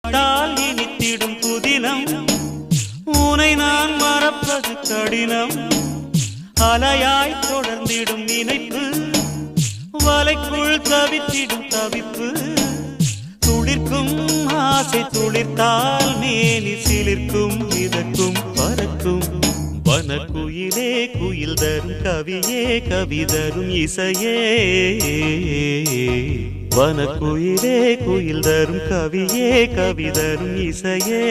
படித்தால் இனித்திடும் புதினம் உனை நான் மறப்பது கடினம் அலையாய் தொடர்ந்திடும் நினைப்பு வலைக்குள் தவித்திடும் தவிப்பு துளிர்க்கும் ஆசை துளிர்த்தால் மேனி சிலிர்க்கும் மிதக்கும் பறக்கும் வனக்குயிலே குயில் தரும் கவியே கவி தரும் இசையே வனக்குயிலே குயில் தரும் கவியே கவி தரும் இசையே